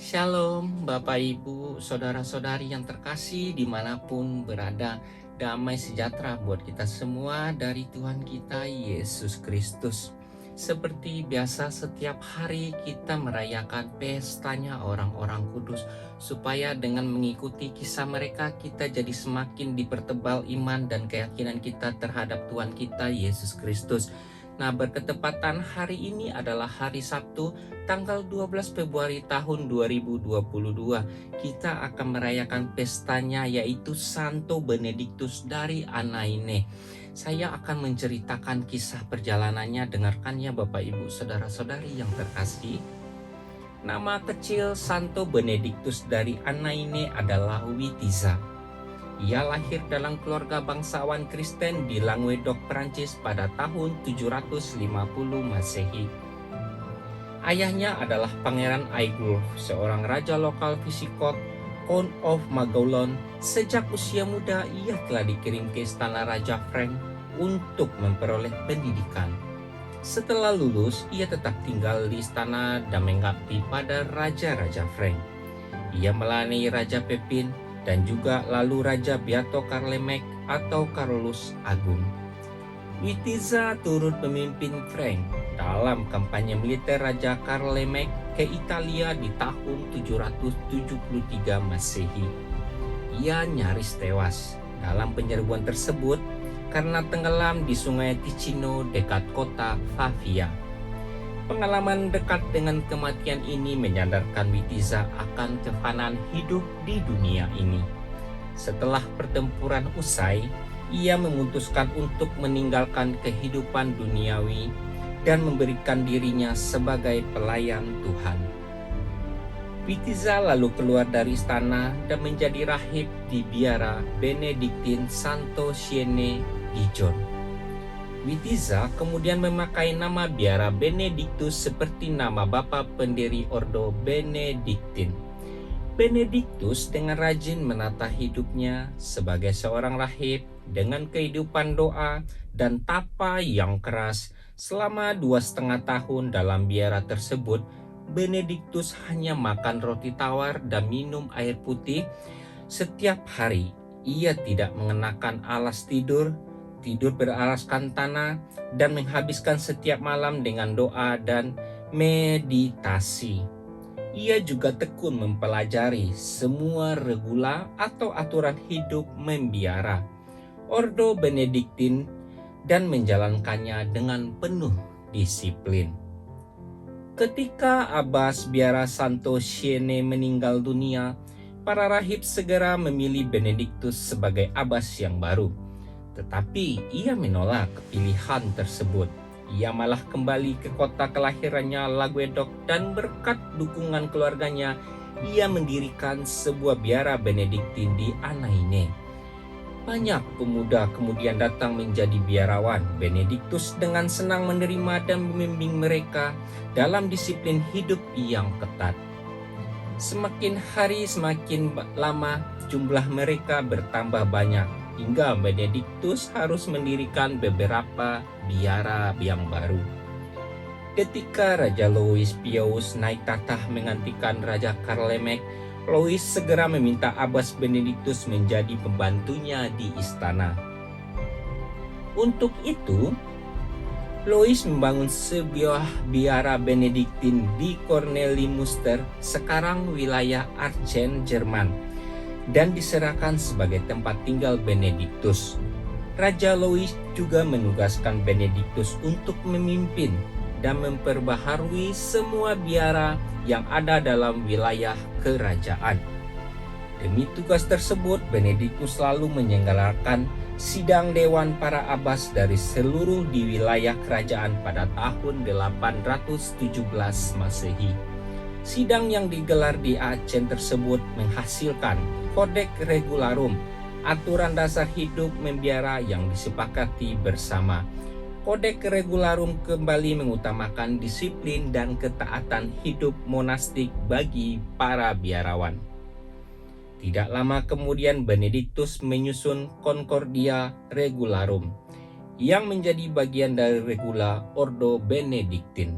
Shalom Bapak Ibu, Saudara-saudari yang terkasih dimanapun berada. Damai sejahtera buat kita semua dari Tuhan kita Yesus Kristus. Seperti biasa setiap hari kita merayakan pestanya orang-orang kudus, supaya dengan mengikuti kisah mereka kita jadi semakin dipertebal iman dan keyakinan kita terhadap Tuhan kita Yesus Kristus. Nah, berketepatan hari ini adalah hari Sabtu, tanggal 12 Februari tahun 2022. Kita akan merayakan pestanya, yaitu Santo Benediktus dari Anaine. Saya akan menceritakan kisah perjalanannya. Dengarkannya Bapak Ibu Saudara-saudari yang terkasih. Nama kecil Santo Benediktus dari Anaine adalah Witiza. Ia lahir dalam keluarga bangsawan Kristen di Languedoc, Prancis pada tahun 750 Masehi. Ayahnya adalah Pangeran Aigulf, seorang raja lokal Visigoth, Count of Maguelone. Sejak usia muda, ia telah dikirim ke istana Raja Frank untuk memperoleh pendidikan. Setelah lulus, ia tetap tinggal di istana dan mengabdi pada Raja-Raja Frank. Ia melayani Raja Pepin dan juga lalu Raja Beato Carlemek atau Carolus Agung. Witiza turut memimpin Frank dalam kampanye militer Raja Carlemek ke Italia di tahun 773 Masehi. Ia nyaris tewas dalam penyerbuan tersebut karena tenggelam di sungai Ticino dekat kota Pavia. Pengalaman dekat dengan kematian ini menyadarkan Witiza akan kefanaan hidup di dunia ini. Setelah pertempuran usai, ia memutuskan untuk meninggalkan kehidupan duniawi dan memberikan dirinya sebagai pelayan Tuhan. Witiza lalu keluar dari istana dan menjadi rahib di biara Benediktin Santo Siene, Dijon. Witiza kemudian memakai nama biara Benediktus seperti nama bapa pendiri Ordo Benediktin. Benediktus dengan rajin menata hidupnya sebagai seorang rahib dengan kehidupan doa dan tapa yang keras. Selama 2,5 tahun dalam biara tersebut, Benediktus hanya makan roti tawar dan minum air putih setiap hari. Ia tidak mengenakan alas tidur beralaskan tanah, dan menghabiskan setiap malam dengan doa dan meditasi. Ia juga tekun mempelajari semua regula atau aturan hidup membiara Ordo Benediktin dan menjalankannya dengan penuh disiplin. Ketika Abbas biara Santo Siene meninggal dunia, para rahib segera memilih Benediktus sebagai abbas yang baru. Tetapi ia menolak pilihan tersebut. Ia malah kembali ke kota kelahirannya Languedoc dan berkat dukungan keluarganya, ia mendirikan sebuah biara Benediktin di Anaine. Banyak pemuda kemudian datang menjadi biarawan. Benediktus dengan senang menerima dan membimbing mereka dalam disiplin hidup yang ketat. Semakin hari semakin lama jumlah mereka bertambah banyak, hingga Benediktus harus mendirikan beberapa biara yang baru. Ketika Raja Louis Pius naik tahta menggantikan Raja Carlemek, Louis segera meminta Abbas Benediktus menjadi pembantunya di istana. Untuk itu, Louis membangun sebuah biara Benediktin di Kornelimuster, sekarang wilayah Aachen, Jerman, dan diserahkan sebagai tempat tinggal Benediktus. Raja Louis juga menugaskan Benediktus untuk memimpin dan memperbaharui semua biara yang ada dalam wilayah kerajaan. Demi tugas tersebut, Benediktus selalu menyelenggarakan sidang dewan para abbas dari seluruh di wilayah kerajaan pada tahun 817 Masehi. Sidang yang digelar di Aachen tersebut menghasilkan Codex Regularum, aturan dasar hidup membiara yang disepakati bersama. Codex Regularum kembali mengutamakan disiplin dan ketaatan hidup monastik bagi para biarawan. Tidak lama kemudian Benediktus menyusun Concordia Regularum yang menjadi bagian dari regula Ordo Benediktin.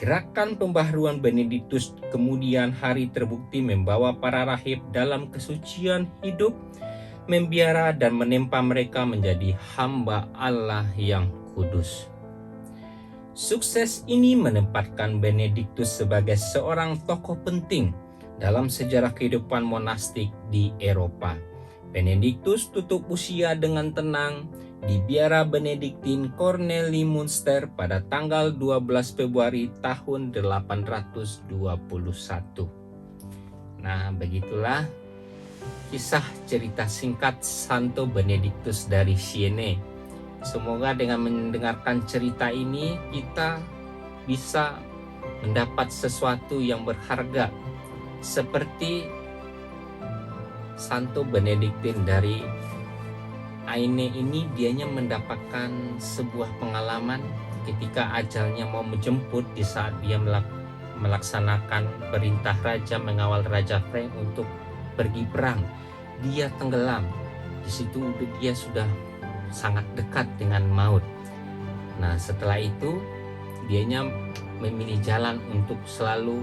Gerakan pembaharuan Benediktus kemudian hari terbukti membawa para rahib dalam kesucian hidup, membiara dan menempa mereka menjadi hamba Allah yang kudus. Sukses ini menempatkan Benediktus sebagai seorang tokoh penting dalam sejarah kehidupan monastik di Eropa. Benediktus tutup usia dengan tenang di biara Benediktin Corneli Münster pada tanggal 12 Februari tahun 821. Nah, begitulah kisah cerita singkat Santo Benediktus dari Siena. Semoga dengan mendengarkan cerita ini kita bisa mendapat sesuatu yang berharga seperti Santo Benediktin dari Aine ini. Dianya mendapatkan sebuah pengalaman ketika ajalnya mau menjemput di saat dia melaksanakan perintah raja mengawal Raja Frank untuk pergi perang. Dia tenggelam. Di situ dia sudah sangat dekat dengan maut. Nah, setelah itu dianya memilih jalan untuk selalu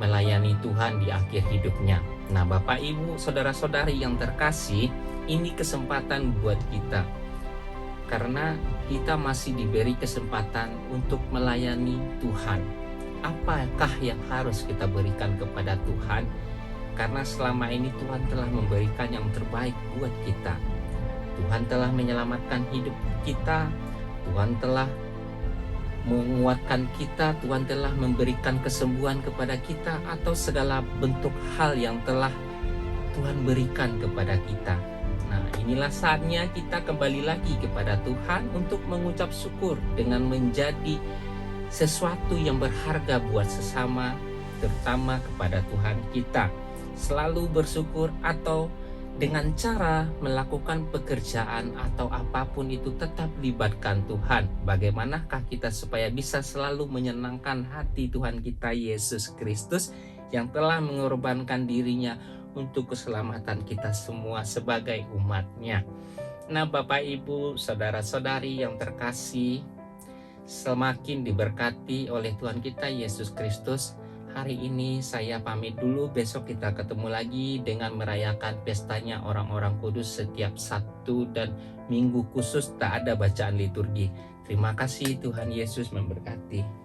melayani Tuhan di akhir hidupnya. Nah, Bapak Ibu, saudara-saudari yang terkasih, ini kesempatan buat kita. Karena kita masih diberi kesempatan untuk melayani Tuhan. Apakah yang harus kita berikan kepada Tuhan? Karena selama ini Tuhan telah memberikan yang terbaik buat kita. Tuhan telah menyelamatkan hidup kita. Tuhan telah menguatkan kita, Tuhan telah memberikan kesembuhan kepada kita, atau segala bentuk hal yang telah Tuhan berikan kepada kita. Nah, inilah saatnya kita kembali lagi kepada Tuhan untuk mengucap syukur dengan menjadi sesuatu yang berharga buat sesama, terutama kepada Tuhan kita. Selalu bersyukur atau dengan cara melakukan pekerjaan atau apapun itu tetap libatkan Tuhan. Bagaimanakah kita supaya bisa selalu menyenangkan hati Tuhan kita Yesus Kristus yang telah mengorbankan dirinya untuk keselamatan kita semua sebagai umat-Nya. Nah, Bapak Ibu, saudara-saudari yang terkasih, semakin diberkati oleh Tuhan kita Yesus Kristus. Hari ini saya pamit dulu, besok kita ketemu lagi dengan merayakan pestanya orang-orang kudus setiap Sabtu dan Minggu khusus tak ada bacaan liturgi. Terima kasih, Tuhan Yesus memberkati.